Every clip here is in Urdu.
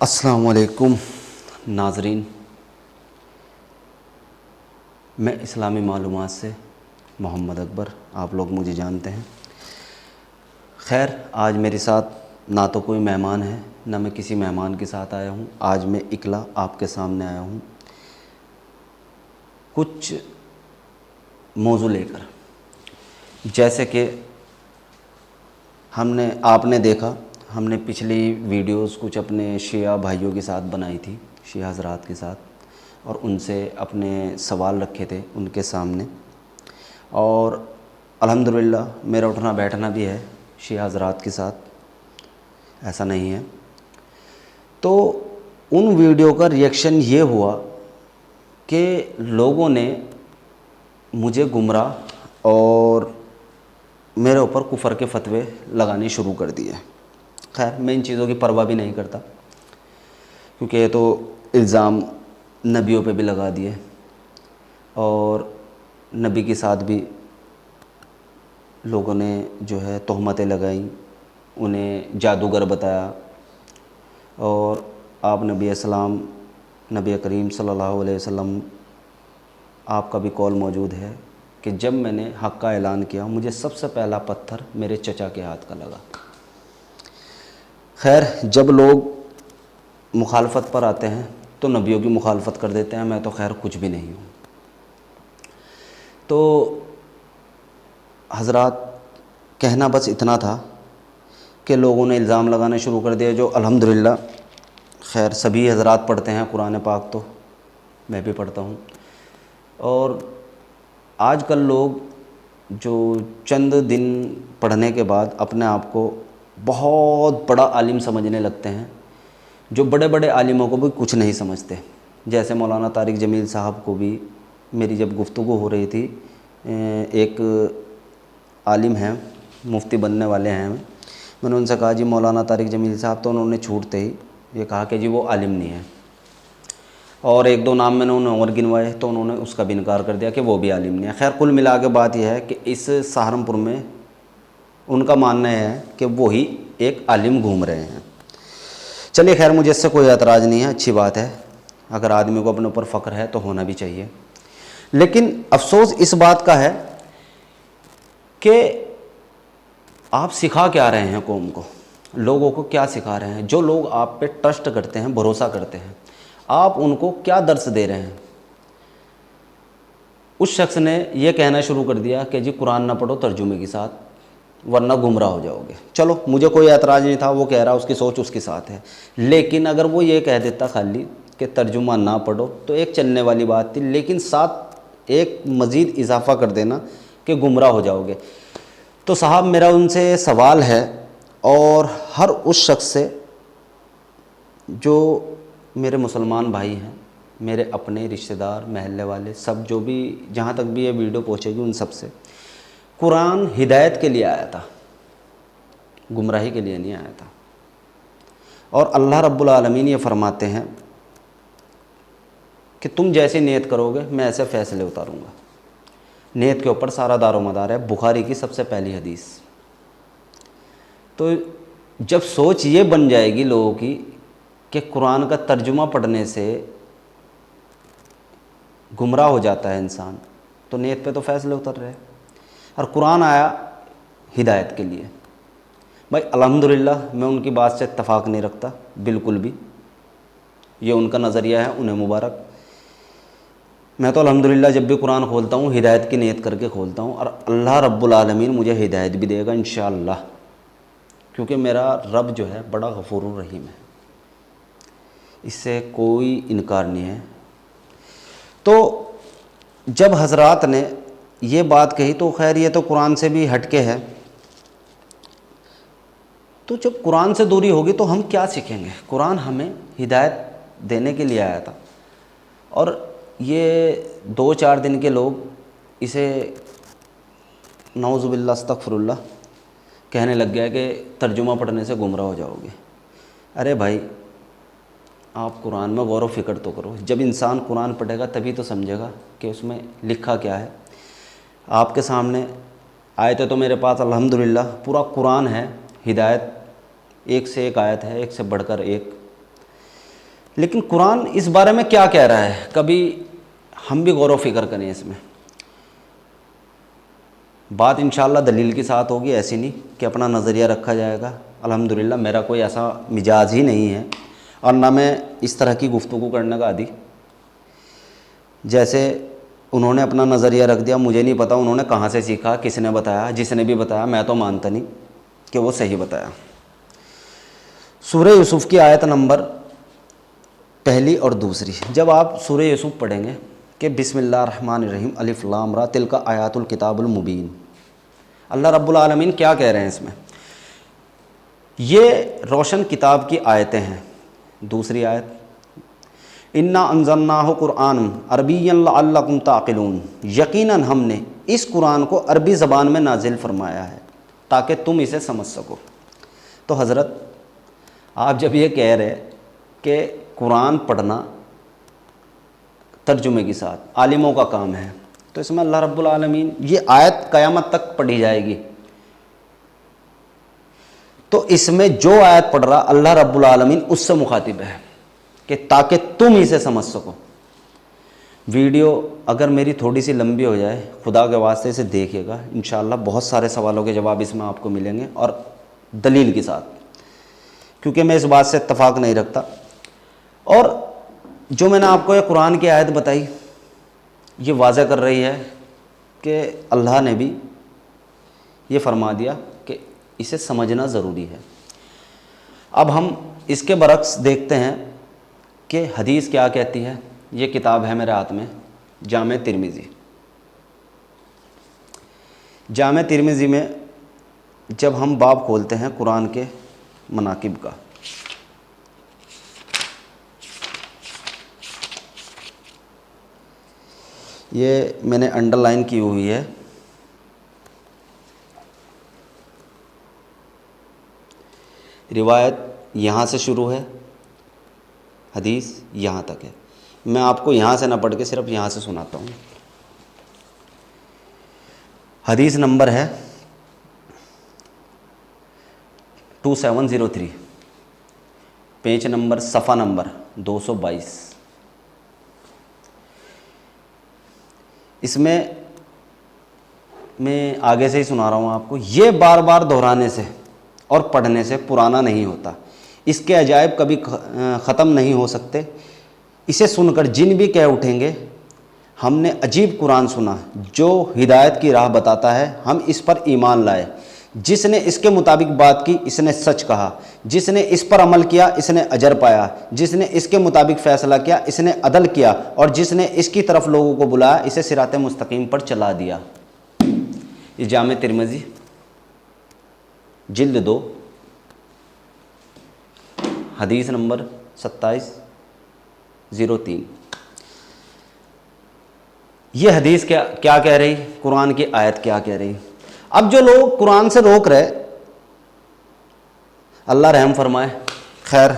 السلام علیکم ناظرین، میں اسلامی معلومات سے محمد اکبر، آپ لوگ مجھے جانتے ہیں۔ خیر، آج میرے ساتھ نہ تو کوئی مہمان ہے، نہ میں کسی مہمان کے ساتھ آیا ہوں۔ آج میں اکلا آپ کے سامنے آیا ہوں کچھ موضوع لے کر۔ جیسے کہ آپ نے دیکھا، ہم نے پچھلی ویڈیوز کچھ اپنے شیعہ بھائیوں کے ساتھ بنائی تھی، شیعہ حضرات کے ساتھ، اور ان سے اپنے سوال رکھے تھے ان کے سامنے، اور الحمدللہ میرا اٹھنا بیٹھنا بھی ہے شیعہ حضرات کے ساتھ، ایسا نہیں ہے۔ تو ان ویڈیو کا ریئیکشن یہ ہوا کہ لوگوں نے مجھے گمراہ اور میرے اوپر کفر کے فتوے لگانے شروع کر دیے۔ خیر، میں ان چیزوں کی پرواہ بھی نہیں کرتا، کیونکہ یہ تو الزام نبیوں پہ بھی لگا دیے، اور نبی کے ساتھ بھی لوگوں نے جو ہے تہمتیں لگائیں، انہیں جادوگر بتایا، اور آپ نبی اسلام نبی کریم صلی اللہ علیہ وسلم، آپ کا بھی قول موجود ہے کہ جب میں نے حق کا اعلان کیا، مجھے سب سے پہلا پتھر میرے چچا کے ہاتھ کا لگا۔ خیر، جب لوگ مخالفت پر آتے ہیں تو نبیوں کی مخالفت کر دیتے ہیں، میں تو خیر کچھ بھی نہیں ہوں۔ تو حضرات، کہنا بس اتنا تھا کہ لوگوں نے الزام لگانا شروع کر دیا، جو الحمدللہ خیر سبھی حضرات پڑھتے ہیں قرآن پاک، تو میں بھی پڑھتا ہوں۔ اور آج کل لوگ جو چند دن پڑھنے کے بعد اپنے آپ کو بہت بڑا عالم سمجھنے لگتے ہیں، جو بڑے بڑے عالموں کو بھی کچھ نہیں سمجھتے۔ جیسے مولانا طارق جمیل صاحب کو بھی میری جب گفتگو ہو رہی تھی، ایک عالم ہیں، مفتی بننے والے ہیں، میں نے ان سے کہا جی مولانا طارق جمیل صاحب، تو انہوں نے چھوٹتے ہی یہ کہا کہ جی وہ عالم نہیں ہے، اور ایک دو نام میں نے انہیں اور گنوائے تو انہوں نے اس کا بھی انکار کر دیا کہ وہ بھی عالم نہیں ہے۔ خیر، کل ملا کے بات یہ ہے کہ اس سہارنپور میں ان کا ماننا ہے کہ وہی ایک عالم گھوم رہے ہیں۔ چلیے خیر، مجھے اس سے کوئی اعتراض نہیں ہے، اچھی بات ہے، اگر آدمی کو اپنے اوپر فخر ہے تو ہونا بھی چاہیے۔ لیکن افسوس اس بات کا ہے کہ آپ سکھا کیا رہے ہیں قوم کو، لوگوں کو کیا سکھا رہے ہیں؟ جو لوگ آپ پہ ٹرسٹ کرتے ہیں، بھروسہ کرتے ہیں، آپ ان کو کیا درس دے رہے ہیں؟ اس شخص نے یہ کہنا شروع کر دیا کہ جی قرآن نہ پڑھو ترجمے کے ساتھ ورنہ گمراہ ہو جاؤ گے۔ چلو، مجھے کوئی اعتراض نہیں تھا، وہ کہہ رہا، اس کی سوچ اس کے ساتھ ہے۔ لیکن اگر وہ یہ کہہ دیتا خالی کہ ترجمہ نہ پڑھو تو ایک چلنے والی بات تھی، لیکن ساتھ ایک مزید اضافہ کر دینا کہ گمراہ ہو جاؤ گے۔ تو صاحب، میرا ان سے سوال ہے، اور ہر اس شخص سے جو میرے مسلمان بھائی ہیں، میرے اپنے رشتہ دار، محلے والے، سب جو بھی جہاں تک بھی یہ ویڈیو پہنچے گی، ان سب سے، قرآن ہدایت کے لیے آیا تھا، گمراہی کے لیے نہیں آیا تھا۔ اور اللہ رب العالمین یہ فرماتے ہیں کہ تم جیسی نیت کرو گے میں ایسے فیصلے اتاروں گا۔ نیت کے اوپر سارا دار و مدار ہے، بخاری کی سب سے پہلی حدیث۔ تو جب سوچ یہ بن جائے گی لوگوں کی کہ قرآن کا ترجمہ پڑھنے سے گمراہ ہو جاتا ہے انسان، تو نیت پہ تو فیصلے اتر رہے ہیں، اور قرآن آیا ہدایت کے لیے۔ بھائی الحمدللہ میں ان کی بات سے اتفاق نہیں رکھتا بالکل بھی، یہ ان کا نظریہ ہے، انہیں مبارک۔ میں تو الحمدللہ جب بھی قرآن کھولتا ہوں ہدایت کی نیت کر کے کھولتا ہوں، اور اللہ رب العالمین مجھے ہدایت بھی دے گا انشاءاللہ، کیونکہ میرا رب جو ہے بڑا غفور الرحیم ہے، اس سے کوئی انکار نہیں ہے۔ تو جب حضرات نے یہ بات کہی تو خیر یہ تو قرآن سے بھی ہٹ کے ہے، تو جب قرآن سے دوری ہوگی تو ہم کیا سیکھیں گے؟ قرآن ہمیں ہدایت دینے کے لیے آیا تھا، اور یہ 2-4 دن کے لوگ اسے نعوذ باللہ استغفر اللہ کہنے لگ گیا کہ ترجمہ پڑھنے سے گمراہ ہو جاؤ گے۔ ارے بھائی، آپ قرآن میں غور و فکر تو کرو، جب انسان قرآن پڑھے گا تبھی تو سمجھے گا کہ اس میں لکھا کیا ہے۔ آپ کے سامنے آیتیں تو میرے پاس الحمدللہ پورا قرآن ہے، ہدایت ایک سے ایک آیت ہے، ایک سے بڑھ کر ایک۔ لیکن قرآن اس بارے میں کیا کہہ رہا ہے، کبھی ہم بھی غور و فکر کریں اس میں۔ بات انشاءاللہ دلیل کے ساتھ ہوگی، ایسی نہیں کہ اپنا نظریہ رکھا جائے گا۔ الحمدللہ میرا کوئی ایسا مزاج ہی نہیں ہے، اور نہ میں اس طرح کی گفتگو کرنے کا عادی۔ جیسے انہوں نے اپنا نظریہ رکھ دیا، مجھے نہیں پتہ انہوں نے کہاں سے سیکھا، کس نے بتایا، جس نے بھی بتایا میں تو مانتا نہیں کہ وہ صحیح بتایا۔ سورہ یوسف کی آیت نمبر پہلی اور دوسری، جب آپ سورہ یوسف پڑھیں گے کہ بسم اللہ الرحمن الرحیم الف لام را تلک آیات الکتاب المبین، اللہ رب العالمین کیا کہہ رہے ہیں اس میں؟ یہ روشن کتاب کی آیتیں ہیں۔ دوسری آیت انا انزلناہ قرآن عربیا لعلکم تعقلون، یقیناً ہم نے اس قرآن کو عربی زبان میں نازل فرمایا ہے تاکہ تم اسے سمجھ سکو۔ تو حضرت آپ جب یہ کہہ رہے کہ قرآن پڑھنا ترجمے کے ساتھ عالموں کا کام ہے، تو اس میں اللہ رب العالمین، یہ آیت قیامت تک پڑھی جائے گی، تو اس میں جو آیت پڑھ رہا اللہ رب العالمین اس سے مخاطب ہے کہ تاکہ تم اسے سمجھ سکو۔ ویڈیو اگر میری تھوڑی سی لمبی ہو جائے، خدا کے واسطے سے دیکھیے گا، انشاءاللہ بہت سارے سوالوں کے جواب اس میں آپ کو ملیں گے، اور دلیل کے ساتھ، کیونکہ میں اس بات سے اتفاق نہیں رکھتا۔ اور جو میں نے آپ کو یہ قرآن کی آیت بتائی، یہ واضح کر رہی ہے کہ اللہ نے بھی یہ فرما دیا کہ اسے سمجھنا ضروری ہے۔ اب ہم اس کے برعکس دیکھتے ہیں کہ حدیث کیا کہتی ہے۔ یہ کتاب ہے میرے ہاتھ میں، جامع ترمذی۔ جامع ترمذی میں جب ہم باب کھولتے ہیں قرآن کے مناقب کا، یہ میں نے انڈر لائن کی ہوئی ہے، روایت یہاں سے شروع ہے، حدیث یہاں تک ہے۔ میں آپ کو یہاں سے نہ پڑھ کے صرف یہاں سے سناتا ہوں۔ حدیث نمبر ہے 2703، پیج نمبر، صفحہ نمبر 222۔ اس میں آگے سے ہی سنا رہا ہوں آپ کو۔ یہ بار بار دہرانے سے اور پڑھنے سے پرانا نہیں ہوتا، اس کے عجائب کبھی ختم نہیں ہو سکتے۔ اسے سن کر جن بھی کہہ اٹھیں گے ہم نے عجیب قرآن سنا جو ہدایت کی راہ بتاتا ہے، ہم اس پر ایمان لائے۔ جس نے اس کے مطابق بات کی اس نے سچ کہا، جس نے اس پر عمل کیا اس نے اجر پایا، جس نے اس کے مطابق فیصلہ کیا اس نے عدل کیا، اور جس نے اس کی طرف لوگوں کو بلایا اسے صراط مستقیم پر چلا دیا۔ یہ جامع ترمذی جلد 2، حدیث نمبر 2703۔ یہ حدیث کیا کہہ رہی، قرآن کی آیت کیا کہہ رہی۔ اب جو لوگ قرآن سے روک رہے، اللہ رحم فرمائے، خیر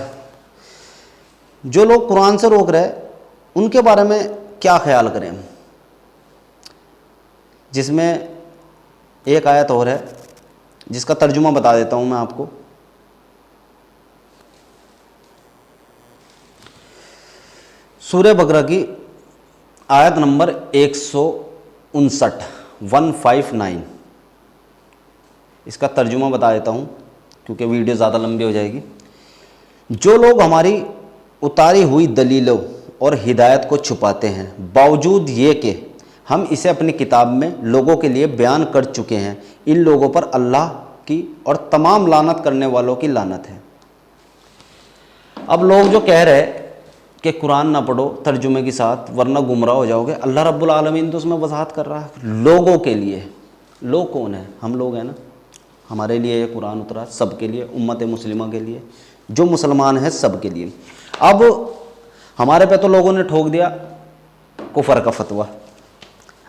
جو لوگ قرآن سے روک رہے ان کے بارے میں کیا خیال کریں، جس میں ایک آیت اور ہے جس کا ترجمہ بتا دیتا ہوں میں آپ کو۔ سورہ بقرہ کی آیت نمبر 159، اس کا ترجمہ بتا دیتا ہوں کیونکہ ویڈیو زیادہ لمبی ہو جائے گی۔ جو لوگ ہماری اتاری ہوئی دلیلوں اور ہدایت کو چھپاتے ہیں باوجود یہ کہ ہم اسے اپنی کتاب میں لوگوں کے لیے بیان کر چکے ہیں، ان لوگوں پر اللہ کی اور تمام لعنت کرنے والوں کی لعنت ہے۔ اب لوگ جو کہہ رہے کہ قرآن نہ پڑھو ترجمے کے ساتھ ورنہ گمراہ ہو جاؤ گے، اللہ رب العالمین تو اس میں وضاحت کر رہا ہے لوگوں کے لیے۔ لوگ کون ہیں؟ ہم لوگ ہیں نا، ہمارے لیے یہ قرآن اترا، سب کے لیے، امت مسلمہ کے لیے، جو مسلمان ہیں سب کے لیے۔ اب ہمارے پہ تو لوگوں نے ٹھوک دیا کفر کا فتویٰ،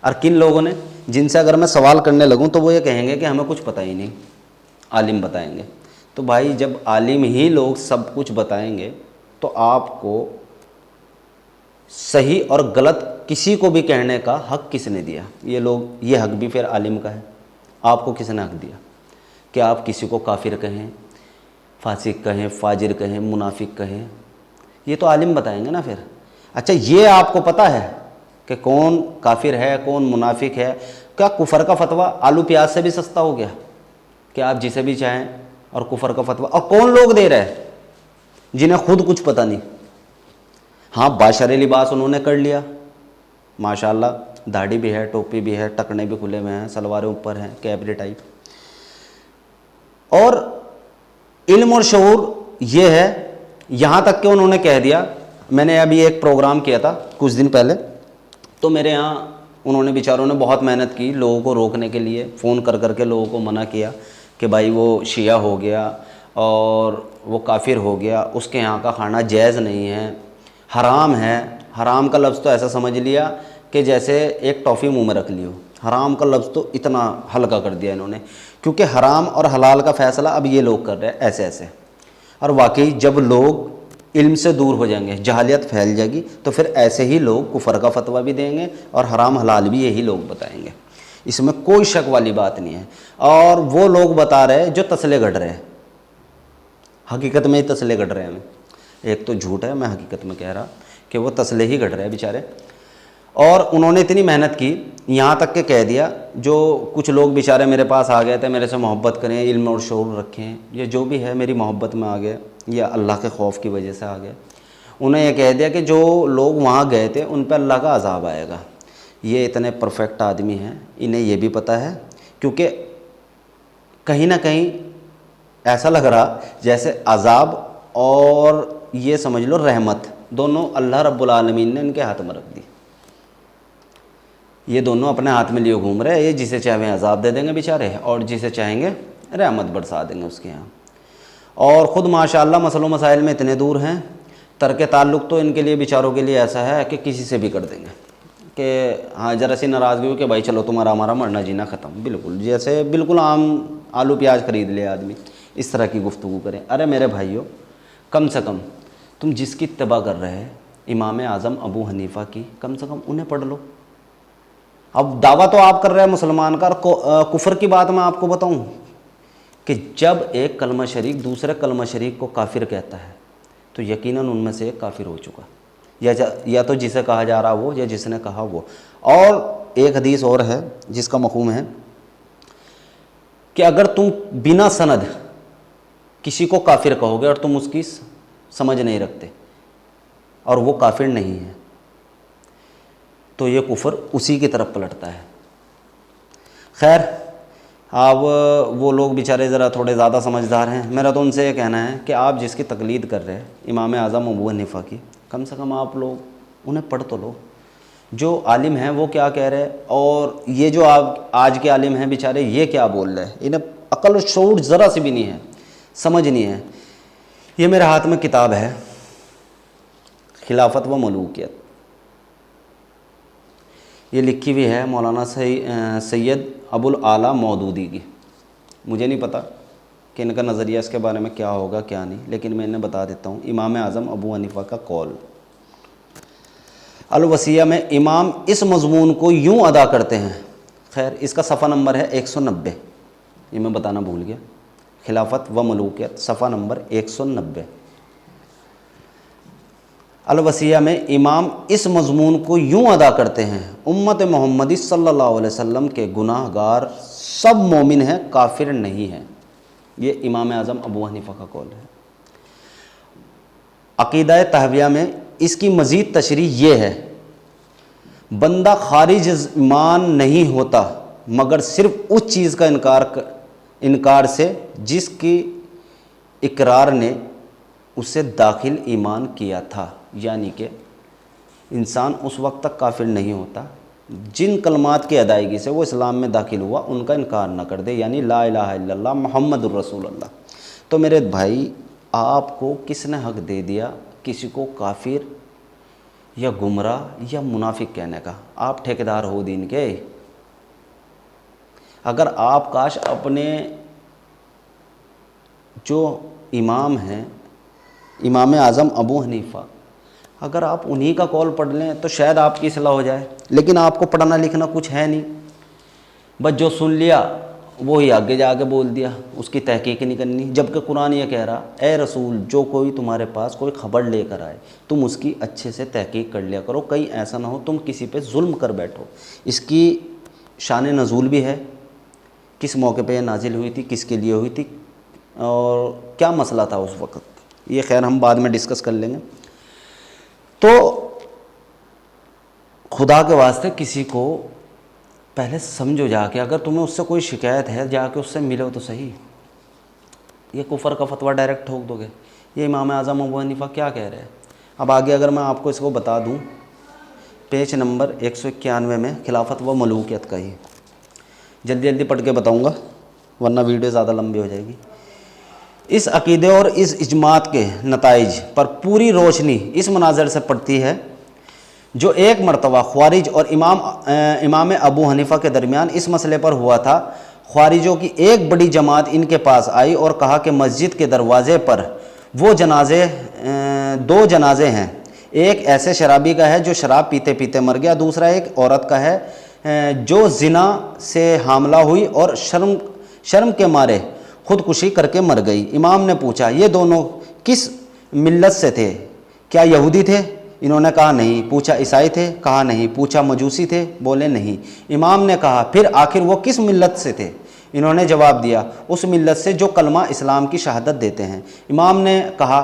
اور کن لوگوں نے، جن سے اگر میں سوال کرنے لگوں تو وہ یہ کہیں گے کہ ہمیں کچھ پتہ ہی نہیں، عالم بتائیں گے۔ تو بھائی جب عالم ہی لوگ سب کچھ بتائیں گے تو آپ کو صحیح اور غلط کسی کو بھی کہنے کا حق کس نے دیا؟ یہ حق بھی پھر عالم کا ہے۔ آپ کو کس نے حق دیا کہ آپ کسی کو کافر کہیں، فاسق کہیں، فاجر کہیں، منافق کہیں؟ یہ تو عالم بتائیں گے نا پھر. اچھا یہ آپ کو پتہ ہے کہ کون کافر ہے کون منافق ہے؟ کیا کفر کا فتویٰ آلو پیاز سے بھی سستا ہو گیا کہ آپ جسے بھی چاہیں اور کفر کا فتویٰ؟ اور کون لوگ دے رہے ہیں جنہیں خود کچھ پتہ نہیں. ہاں باشر لباس انہوں نے کر لیا ماشاءاللہ، داڑھی بھی ہے، ٹوپی بھی ہے، ٹکنے بھی کھلے ہوئے ہیں، سلواریں اوپر ہیں، کیپری ٹائپ. اور علم اور شعور یہ ہے، یہاں تک کہ انہوں نے کہہ دیا، میں نے ابھی ایک پروگرام کیا تھا کچھ دن پہلے، تو میرے یہاں انہوں نے بیچاروں نے بہت محنت کی لوگوں کو روکنے کے لیے، فون کر کر کے لوگوں کو منع کیا کہ بھائی وہ شیعہ ہو گیا اور وہ کافر ہو گیا، اس کے یہاں کا کھانا جائز نہیں ہے، حرام ہے. حرام کا لفظ تو ایسا سمجھ لیا کہ جیسے ایک ٹافی منہ میں رکھ لی ہو. حرام کا لفظ تو اتنا ہلکا کر دیا انہوں نے، کیونکہ حرام اور حلال کا فیصلہ اب یہ لوگ کر رہے ہیں ایسے ایسے. اور واقعی جب لوگ علم سے دور ہو جائیں گے، جہالیت پھیل جائے گی، تو پھر ایسے ہی لوگ کفر کا فتویٰ بھی دیں گے اور حرام حلال بھی یہی لوگ بتائیں گے. اس میں کوئی شک والی بات نہیں ہے. اور وہ لوگ بتا رہے جو تسلے گھڑ رہے ہیں، حقیقت میں ہی تسلے گھڑ رہے ہیں. ایک تو جھوٹ ہے، میں حقیقت میں کہہ رہا کہ وہ تسلے ہی گھڑ رہے ہیں بیچارے. اور انہوں نے اتنی محنت کی، یہاں تک کہ کہہ دیا، جو کچھ لوگ بیچارے میرے پاس آ گئے تھے میرے سے محبت کریں، علم اور شعور رکھیں، یا جو بھی ہے میری محبت میں آ گئے یا اللہ کے خوف کی وجہ سے آ گئے، انہیں یہ کہہ دیا کہ جو لوگ وہاں گئے تھے ان پہ اللہ کا عذاب آئے گا. یہ اتنے پرفیکٹ آدمی ہیں، انہیں یہ بھی پتہ ہے، کیونکہ کہیں نہ کہیں ایسا لگ رہا جیسے عذاب اور یہ سمجھ لو رحمت دونوں اللہ رب العالمین نے ان کے ہاتھ میں رکھ دی. یہ دونوں اپنے ہاتھ میں لیے گھوم رہے ہیں، یہ جسے چاہیں عذاب دے دیں گے بیچارے اور جسے چاہیں گے رحمت برسا دیں گے اس کے یہاں. اور خود ماشاءاللہ مسئلوں مسائل میں اتنے دور ہیں، ترک تعلق تو ان کے لیے بیچاروں کے لیے ایسا ہے کہ کسی سے بھی کر دیں گے کہ ہاں ذرا سی ناراضگی ہو کہ بھائی چلو تمہارا ہمارا مرنا جینا ختم، بالکل جیسے بالکل عام آلو پیاز خرید لے آدمی، اس طرح کی گفتگو کریں. ارے میرے بھائیوں، کم سے کم تم جس کی اتباع کر رہے ہیں امام اعظم ابو حنیفہ کی، کم سے کم انہیں پڑھ لو. اب دعویٰ تو آپ کر رہے ہیں مسلمان کا، اور کفر کی بات میں آپ کو بتاؤں کہ جب ایک کلمہ شریک دوسرے کلمہ شریک کو کافر کہتا ہے تو یقیناً ان میں سے ایک کافر ہو چکا، یا تو جسے کہا جا رہا وہ یا جس نے کہا وہ. اور ایک حدیث اور ہے جس کا مفہوم ہے کہ اگر تم بنا سند کسی کو کافر کہو گے اور تم اس کی سمجھ نہیں رکھتے اور وہ کافر نہیں ہے تو یہ کفر اسی کی طرف پلٹتا ہے. خیر، اب وہ لوگ بیچارے ذرا تھوڑے زیادہ سمجھدار ہیں، میرا تو ان سے یہ کہنا ہے کہ آپ جس کی تقلید کر رہے ہیں امام اعظم ابو حنیفہ کی، کم سے کم آپ لوگ انہیں پڑھ تو لو. جو عالم ہیں وہ کیا کہہ رہے ہیں، اور یہ جو آج کے عالم ہیں بیچارے یہ کیا بول رہے ہیں، انہیں عقل و شعور ذرا سی بھی نہیں ہے، سمجھ نہیں ہے. یہ میرے ہاتھ میں کتاب ہے خلافت و ملوکیت، یہ لکھی ہوئی ہے مولانا سید ابو الاعلیٰ مودودی کی. مجھے نہیں پتہ کہ ان کا نظریہ اس کے بارے میں کیا ہوگا کیا نہیں، لیکن میں انہیں بتا دیتا ہوں. امام اعظم ابو حنیفہ کا قول الوصیہ میں امام اس مضمون کو یوں ادا کرتے ہیں. خیر، اس کا صفحہ نمبر ہے 190، یہ میں بتانا بھول گیا، خلافت و ملوکیت صفحہ نمبر 190. الوصیہ میں امام اس مضمون کو یوں ادا کرتے ہیں: امت محمدی صلی اللہ علیہ وسلم کے گناہ گار سب مومن ہیں، کافر نہیں ہیں. یہ امام اعظم ابو حنیفہ کا قول ہے. عقیدہ تحویہ میں اس کی مزید تشریح یہ ہے: بندہ خارج از ایمان نہیں ہوتا مگر صرف اس چیز کا انکار سے جس کی اقرار نے اسے داخل ایمان کیا تھا. یعنی کہ انسان اس وقت تک کافر نہیں ہوتا جن کلمات کی ادائیگی سے وہ اسلام میں داخل ہوا ان کا انکار نہ کر دے، یعنی لا الہ الا اللہ محمد الرسول اللہ. تو میرے بھائی، آپ کو کس نے حق دے دیا کسی کو کافر یا گمراہ یا منافق کہنے کا؟ آپ ٹھیکیدار ہو دین کے. اگر آپ کاش اپنے جو امام ہیں امام اعظم ابو حنیفہ، اگر آپ انہی کا قول پڑھ لیں تو شاید آپ کی اصلاح ہو جائے، لیکن آپ کو پڑھنا لکھنا کچھ ہے نہیں، بس جو سن لیا وہی آگے جا کے بول دیا، اس کی تحقیق نہیں کرنی، جبکہ قرآن یہ کہہ رہا اے رسول جو کوئی تمہارے پاس کوئی خبر لے کر آئے تم اس کی اچھے سے تحقیق کر لیا کرو، کہیں ایسا نہ ہو تم کسی پہ ظلم کر بیٹھو۔ اس کی شان نزول بھی ہے، کس موقع پہ یہ نازل ہوئی تھی، کس کے لیے ہوئی تھی، اور کیا مسئلہ تھا اس وقت، یہ خیر ہم بعد میں ڈسکس کر لیں گے۔ تو خدا کے واسطے کسی کو پہلے سمجھو جا کے، اگر تمہیں اس سے کوئی شکایت ہے جا کے اس سے ملو تو صحیح، یہ کفر کا فتویٰ ڈائریکٹ ٹھوک دو گے۔ یہ امام اعظم ابو حنیفہ کیا کہہ رہے ہیں؟ اب آگے اگر میں آپ کو اس کو بتا دوں، پیج نمبر 191 میں خلافت و ملوکیت کا ہی جلدی جلدی پڑھ کے بتاؤں گا ورنہ ویڈیو زیادہ لمبی ہو جائے گی۔ اس عقیدے اور اس اجماعت کے نتائج پر پوری روشنی اس مناظر سے پڑتی ہے جو ایک مرتبہ خوارج اور امام ابو حنیفہ کے درمیان اس مسئلے پر ہوا تھا۔ خوارجوں کی ایک بڑی جماعت ان کے پاس آئی اور کہا کہ مسجد کے دروازے پر وہ دو جنازے ہیں، ایک ایسے شرابی کا ہے جو شراب پیتے پیتے مر گیا، دوسرا ایک عورت کا ہے جو زنا سے حاملہ ہوئی اور شرم کے مارے خودکشی کر کے مر گئی۔ امام نے پوچھا یہ دونوں کس ملت سے تھے؟ کیا یہودی تھے؟ انہوں نے کہا نہیں۔ پوچھا عیسائی تھے؟ کہا نہیں۔ پوچھا مجوسی تھے؟ بولے نہیں۔ امام نے کہا پھر آخر وہ کس ملت سے تھے؟ انہوں نے جواب دیا اس ملت سے جو کلمہ اسلام کی شہادت دیتے ہیں۔ امام نے کہا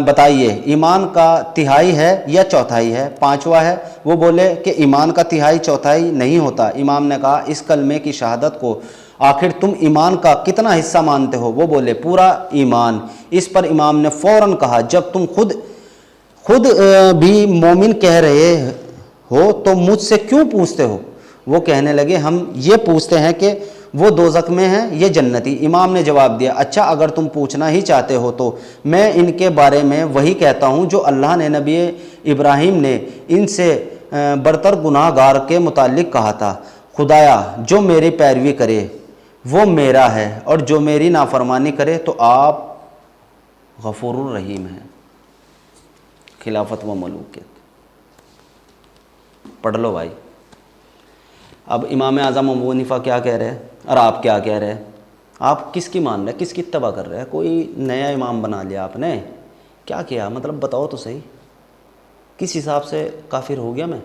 بتائیے ایمان کا تہائی ہے یا چوتھائی ہے، پانچواں ہے؟ وہ بولے کہ ایمان کا تہائی چوتھائی نہیں ہوتا۔ امام نے کہا اس کلمے کی شہادت کو آخر تم ایمان کا کتنا حصہ مانتے ہو؟ وہ بولے پورا ایمان۔ اس پر امام نے فوراً کہا جب تم خود بھی مومن کہہ رہے ہو تو مجھ سے کیوں پوچھتے ہو؟ وہ کہنے لگے ہم یہ پوچھتے ہیں کہ وہ دوزخ میں ہیں یہ جنتی۔ امام نے جواب دیا اچھا اگر تم پوچھنا ہی چاہتے ہو تو میں ان کے بارے میں وہی کہتا ہوں جو اللہ نے نبی ابراہیم نے ان سے برتر گناہ گار کے متعلق کہا تھا، خدایا جو میری پیروی کرے وہ میرا ہے اور جو میری نافرمانی کرے تو آپ غفور الرحیم ہیں۔ خلافت و ملوکیت پڑھ لو بھائی۔ اب امام اعظم ابو حنیفہ کیا کہہ رہے ہیں اور آپ کیا کہہ رہے ہیں؟ آپ کس کی مان رہے ہیں، کس کی اتباع کر رہے ہیں؟ کوئی نیا امام بنا لیا آپ نے، کیا کیا؟ مطلب بتاؤ تو صحیح، کس حساب سے کافر ہو گیا میں،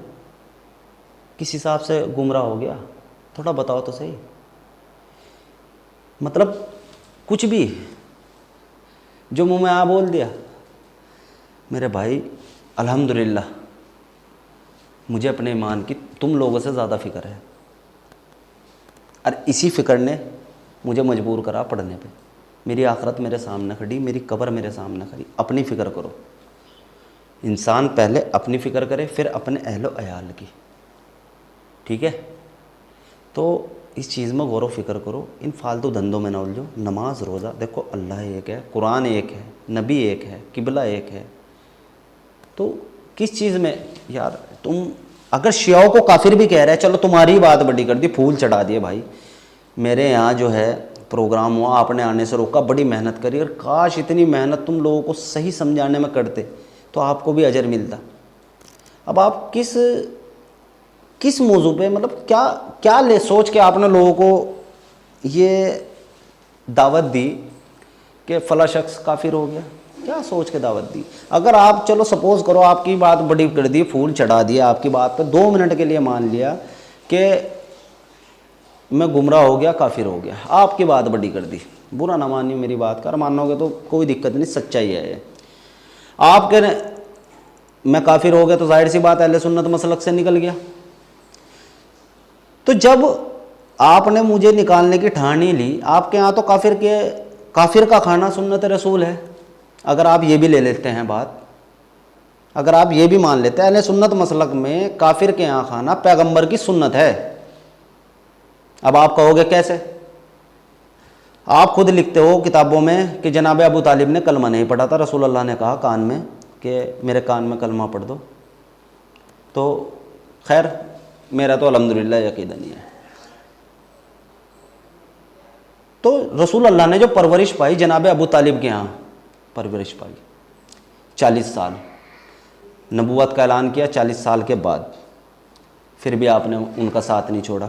کس حساب سے گمراہ ہو گیا، تھوڑا بتاؤ تو صحیح۔ مطلب کچھ بھی جو منہ میں بول دیا۔ میرے بھائی الحمدللہ مجھے اپنے ایمان کی تم لوگوں سے زیادہ فکر ہے، اور اسی فکر نے مجھے مجبور کرا پڑھنے پہ۔ میری آخرت میرے سامنے کھڑی، میری قبر میرے سامنے کھڑی۔ اپنی فکر کرو، انسان پہلے اپنی فکر کرے پھر اپنے اہل و عیال کی، ٹھیک ہے؟ تو اس چیز میں غور و فکر کرو، ان فالتو دھندوں میں نہ الجھو۔ نماز روزہ دیکھو، اللہ ایک ہے، قرآن ایک ہے، نبی ایک ہے، قبلہ ایک ہے، تو کس چیز میں یار تم اگر شیعوں کو کافر بھی کہہ رہے ہیں، چلو تمہاری بات بڑی کر دی، پھول چڑھا دیے بھائی۔ میرے یہاں جو ہے پروگرام ہوا، آپ نے آنے سے روکا، بڑی محنت کری، اور کاش اتنی محنت تم لوگوں کو صحیح سمجھانے میں کرتے تو آپ کو بھی اجر ملتا۔ اب آپ کس موضوع پہ مطلب کیا سوچ کے آپ نے لوگوں کو یہ دعوت دی کہ فلاں شخص کافر ہو گیا؟ کیا سوچ کے دعوت دی؟ اگر آپ چلو سپوز کرو آپ کی بات بڑی کر دی، پھول چڑھا دیا آپ کی بات پہ، 2 منٹ کے لیے مان لیا کہ میں گمراہ ہو گیا، کافر ہو گیا، آپ کی بات بڑی کر دی، برا نہ مانی میری بات کا، مانو گے تو کوئی دقت نہیں، سچائی ہے یہ۔ آپ کہہ رہے ہیں میں کافر ہو گیا تو ظاہر سی بات اہل سنت مسلک سے نکل گیا۔ تو جب آپ نے مجھے نکالنے کی ٹھانی لی، آپ کے ہاں تو کافر کا کھانا سنت رسول ہے۔ اگر آپ یہ بھی لے لیتے ہیں بات، اگر آپ یہ بھی مان لیتے ہیں اہل سنت مسلک میں کافر کے ہاں کھانا پیغمبر کی سنت ہے، اب آپ کہو گے کیسے؟ آپ خود لکھتے ہو کتابوں میں کہ جناب ابو طالب نے کلمہ نہیں پڑھا تھا، رسول اللہ نے کہا کان میں کہ میرے کان میں کلمہ پڑھ دو۔ تو خیر میرا تو الحمدللہ عقیدہ نہیں ہے۔ تو رسول اللہ نے جو پرورش پائی جناب ابو طالب کے ہاں پرورش پائی، 40 سال نبوت کا اعلان کیا، 40 سال کے بعد پھر بھی آپ نے ان کا ساتھ نہیں چھوڑا۔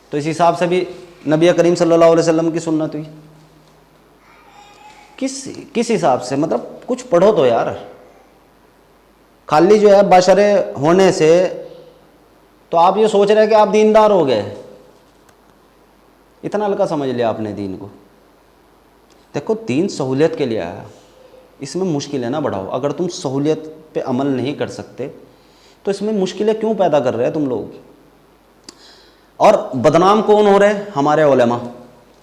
تو اس حساب سے بھی نبی کریم صلی اللہ علیہ وسلم کی سنت ہوئی. کس حساب سے؟ مطلب کچھ پڑھو تو یار. خالی جو ہے بشر ہونے سے تو آپ یہ سوچ رہے ہیں کہ آپ دیندار ہو گئے. اتنا ہلکا سمجھ لیا آپ نے دین کو. دیکھو دین سہولیت کے لیے آیا, اس میں مشکلیں نہ بڑھاؤ. اگر تم سہولیت پہ عمل نہیں کر سکتے تو اس میں مشکلیں کیوں پیدا کر رہے ہیں تم لوگ؟ اور بدنام کون ہو رہے ہیں؟ ہمارے علماء,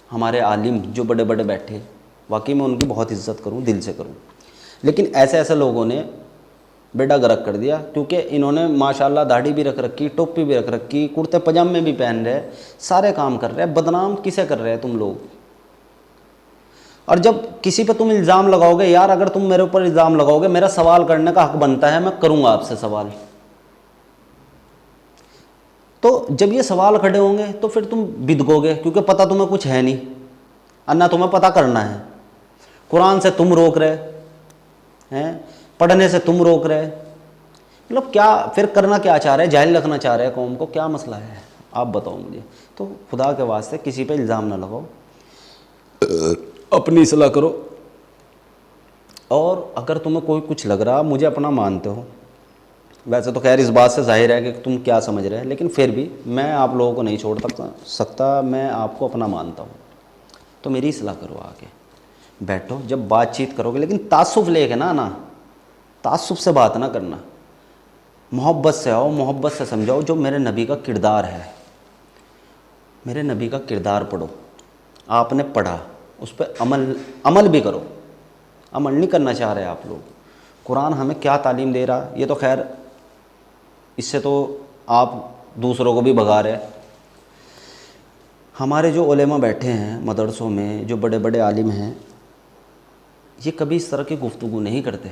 ہمارے عالم جو بڑے بڑے بیٹھے. واقعی میں ان کی بہت عزت کروں, دل سے کروں, لیکن ایسے لوگوں نے بیڑا غرق کر دیا, کیونکہ انہوں نے ماشاءاللہ داڑھی بھی رکھ رکھی, ٹوپی بھی رکھ رکھی, کرتے پجامے بھی پہن رہے, سارے کام کر رہے ہیں. بدنام کسے کر رہے ہیں تم لوگ؟ اور جب کسی پہ تم الزام لگاؤ گے, یار اگر تم میرے اوپر الزام لگاؤ گے, میرا سوال کرنے کا حق بنتا ہے, میں کروں گا آپ سے سوال. تو جب یہ سوال کھڑے ہوں گے تو پھر تم بدگو گے, کیونکہ پتہ تمہیں کچھ ہے نہیں, اور نہ تمہیں پتہ کرنا ہے. قرآن سے تم روک رہے ہیں, پڑھنے سے تم روک رہے. مطلب کیا پھر کرنا کیا چاہ رہے ہیں؟ جاہل رکھنا چاہ رہے ہیں قوم کو؟ کیا مسئلہ ہے آپ بتاؤ مجھے. تو خدا کے واسطے کسی پہ الزام نہ لگاؤ, اپنی اصلاح کرو. اور اگر تمہیں کوئی کچھ لگ رہا, مجھے اپنا مانتے ہو, ویسے تو خیر اس بات سے ظاہر ہے کہ تم کیا سمجھ رہے ہیں, لیکن پھر بھی میں آپ لوگوں کو نہیں چھوڑ سکتا, میں آپ کو اپنا مانتا ہوں. تو میری اصلاح کرو, آ کے بیٹھو, جب بات چیت کرو گے, لیکن تعصب لے کے نا تعصب سے بات نہ کرنا. محبت سے آؤ, محبت سے سمجھاؤ. جو میرے نبی کا کردار ہے, میرے نبی کا کردار پڑھو. آپ نے پڑھا, اس پہ عمل بھی کرو. عمل نہیں کرنا چاہ رہے آپ لوگ. قرآن ہمیں کیا تعلیم دے رہا, یہ تو خیر اس سے تو آپ دوسروں کو بھی بھگا رہے. ہمارے جو علماء بیٹھے ہیں مدرسوں میں, جو بڑے بڑے عالم ہیں, یہ کبھی اس طرح کی گفتگو نہیں کرتے,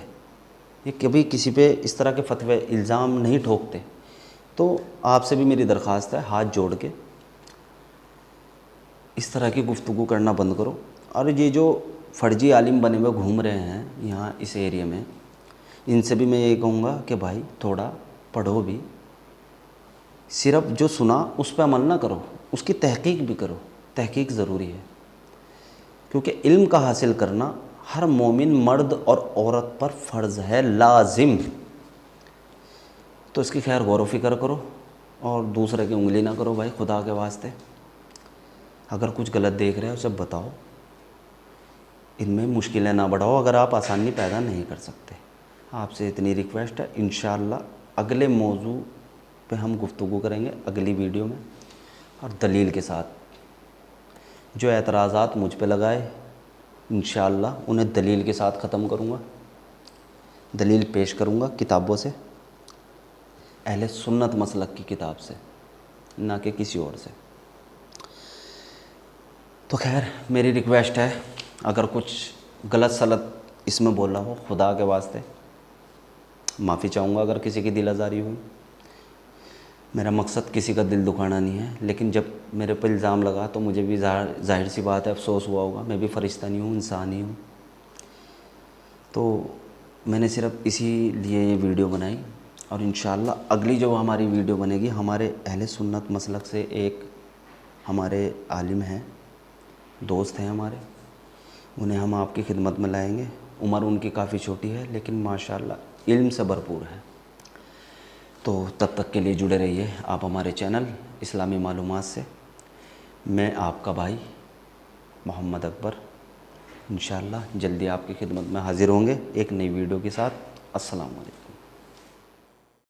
یہ کبھی کسی پہ اس طرح کے فتوے الزام نہیں ٹھوکتے. تو آپ سے بھی میری درخواست ہے, ہاتھ جوڑ کے اس طرح کی گفتگو کرنا بند کرو. اور یہ جو فرضی عالم بنے ہوئے گھوم رہے ہیں یہاں اس ایریا میں, ان سے بھی میں یہ کہوں گا کہ بھائی تھوڑا پڑھو بھی. صرف جو سنا اس پہ عمل نہ کرو, اس کی تحقیق بھی کرو. تحقیق ضروری ہے, کیونکہ علم کا حاصل کرنا ہر مومن مرد اور عورت پر فرض ہے, لازم. تو اس کی خیر غور و فکر کرو, اور دوسرے کی انگلی نہ کرو بھائی, خدا کے واسطے. اگر کچھ غلط دیکھ رہے ہو سب بتاؤ, ان میں مشکلیں نہ بڑھاؤ. اگر آپ آسانی پیدا نہیں کر سکتے, آپ سے اتنی ریکویسٹ ہے. انشاءاللہ اگلے موضوع پہ ہم گفتگو کریں گے اگلی ویڈیو میں, اور دلیل کے ساتھ. جو اعتراضات مجھ پہ لگائے انشاءاللہ انہیں دلیل کے ساتھ ختم کروں گا, دلیل پیش کروں گا کتابوں سے, اہل سنت مسلک کی کتاب سے, نہ کہ کسی اور سے. تو خیر میری ریکویسٹ ہے, اگر کچھ غلط سلط اس میں بولا ہو, خدا کے واسطے معافی چاہوں گا. اگر کسی کی دل آزاری ہوئی, میرا مقصد کسی کا دل دکھانا نہیں ہے, لیکن جب میرے پہ الزام لگا تو مجھے بھی ظاہر سی بات ہے افسوس ہوا ہوگا. میں بھی فرشتہ نہیں ہوں, انسان ہی ہوں. تو میں نے صرف اسی لیے یہ ویڈیو بنائی. اور انشاءاللہ اگلی جو ہماری ویڈیو بنے گی, ہمارے اہل سنت مسلک سے ایک ہمارے عالم ہیں, دوست ہیں ہمارے, انہیں ہم آپ کی خدمت میں لائیں گے. عمر ان کی کافی چھوٹی ہے, لیکن ماشاءاللہ علم سے بھرپور ہے. تو تب تک کے لیے جڑے رہیے آپ ہمارے چینل اسلامی معلومات سے. میں آپ کا بھائی محمد اکبر انشاءاللہ جلدی آپ کی خدمت میں حاضر ہوں گے ایک نئی ویڈیو کے ساتھ. السلام علیکم.